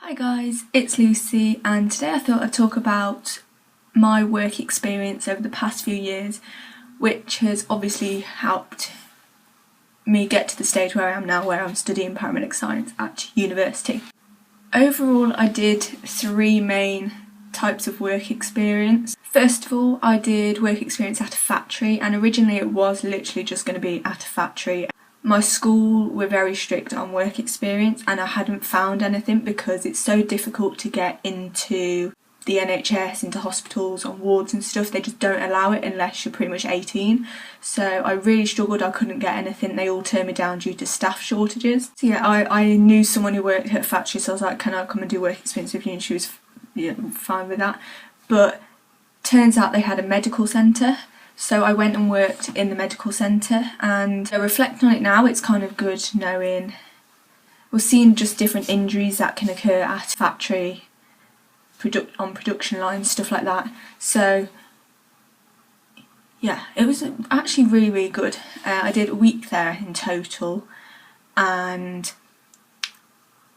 Hi guys, it's Lucy and today I thought I'd talk about my work experience over the past few years, which has obviously helped me get to the stage where I am now, where I'm studying paramedic science at university. Overall, I did three main types of work experience. First of all, I did work experience at a factory, and originally it was literally just going to be at a factory. My school were very strict on work experience and I hadn't found anything because it's so difficult to get into the NHS, into hospitals, on wards and stuff. They just don't allow it unless you're pretty much 18. So I really struggled, I couldn't get anything. They all turned me down due to staff shortages. So yeah, I knew someone who worked at a factory, so I was like, can I come and do work experience with you? And she was fine with that. But turns out they had a medical centre. So I went and worked in the medical centre, and reflecting on it now, it's kind of good knowing, we're seeing just different injuries that can occur at a factory, on production lines, stuff like that. So yeah, it was actually really good. I did a week there in total, and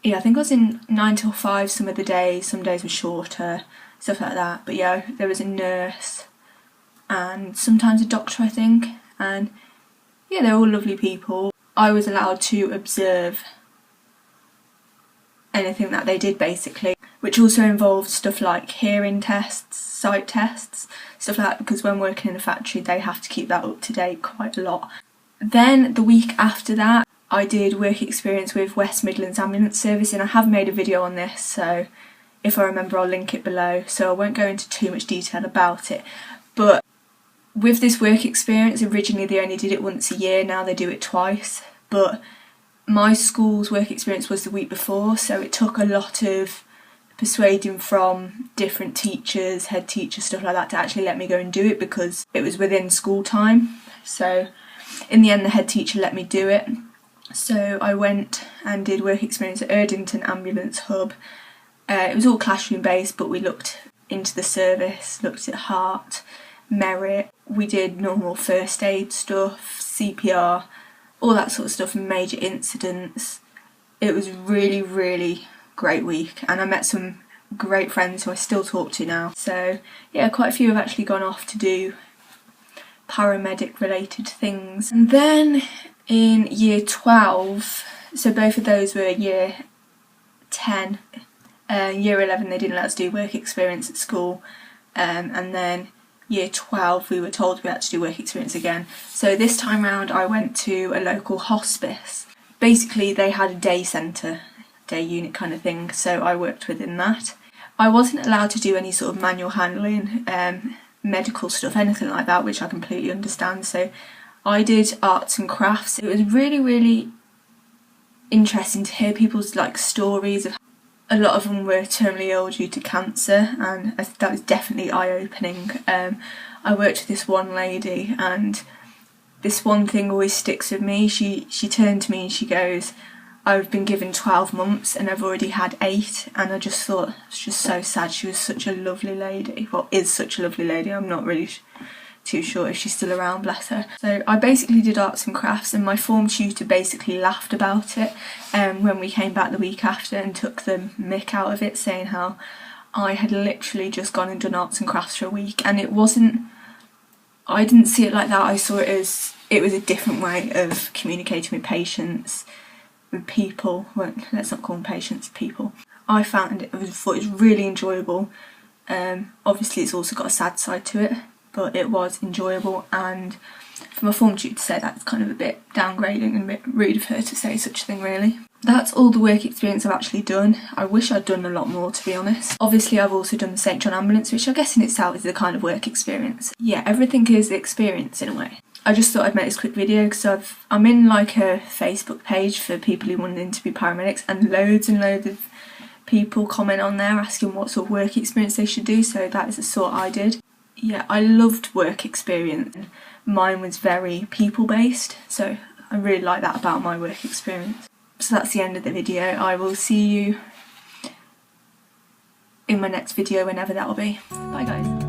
yeah, I think I was in 9 till 5 some of the days, some days were shorter, stuff like that. But yeah, there was a nurse and sometimes a doctor, I think, and yeah, they're all lovely people. I was allowed to observe anything that they did basically, which also involved stuff like hearing tests, sight tests, stuff like that, because when working in a factory they have to keep that up to date quite a lot. Then the week after that I did work experience with West Midlands Ambulance Service, and I have made a video on this, so if I remember I'll link it below, so I won't go into too much detail about it. But with this work experience, originally they only did it once a year, now they do it twice, but my school's work experience was the week before, so it took a lot of persuading from different teachers, head teachers, stuff like that, to actually let me go and do it because it was within school time. So in the end the head teacher let me do it. So I went and did work experience at Erdington Ambulance Hub. It was all classroom based, but we looked into the service, looked at heart, merit, we did normal first aid stuff, CPR, all that sort of stuff, and major incidents. It was really great week, and I met some great friends who I still talk to now. So yeah, quite a few have actually gone off to do paramedic related things. And then in year 12, so both of those were year 10, year 11 they didn't let us do work experience at school, and then year 12 we were told we had to do work experience again. So this time round I went to a local hospice. Basically they had a day centre, day unit kind of thing, so I worked within that. I wasn't allowed to do any sort of manual handling, medical stuff, anything like that, which I completely understand, so I did arts and crafts. It was really interesting to hear people's stories of, a lot of them were terminally ill due to cancer, and that was definitely eye-opening. I worked with this one lady, and this one thing always sticks with me. She turned to me and she goes, I've been given 12 months and I've already had 8, and I just thought, it's just so sad. She was such a lovely lady, well, is such a lovely lady. I'm not really too sure if she's still around, bless her. So I basically did arts and crafts, and my form tutor basically laughed about it when we came back the week after and took the mick out of it, saying how I had literally just gone and done arts and crafts for a week, and it wasn't, I didn't see it like that. I saw it as, it was a different way of communicating with patients, with people. Well, let's not call them patients, people. I found it, thought it was really enjoyable. Obviously it's also got a sad side to it, but it was enjoyable, and for my form tutor to say that, it's kind of a bit downgrading and a bit rude of her to say such a thing, really. That's all the work experience I've actually done. I wish I'd done a lot more, to be honest. Obviously I've also done the St John Ambulance, which I guess in itself is a kind of work experience. Yeah, everything is experience in a way. I just thought I'd make this quick video because I'm in a Facebook page for people who wanted to be paramedics, and loads of people comment on there asking what sort of work experience they should do, so that is the sort I did. Yeah, I loved work experience. Mine was very people based, so I really like that about my work experience. So that's the end of the video. I will see you in my next video, whenever that will be. Bye guys.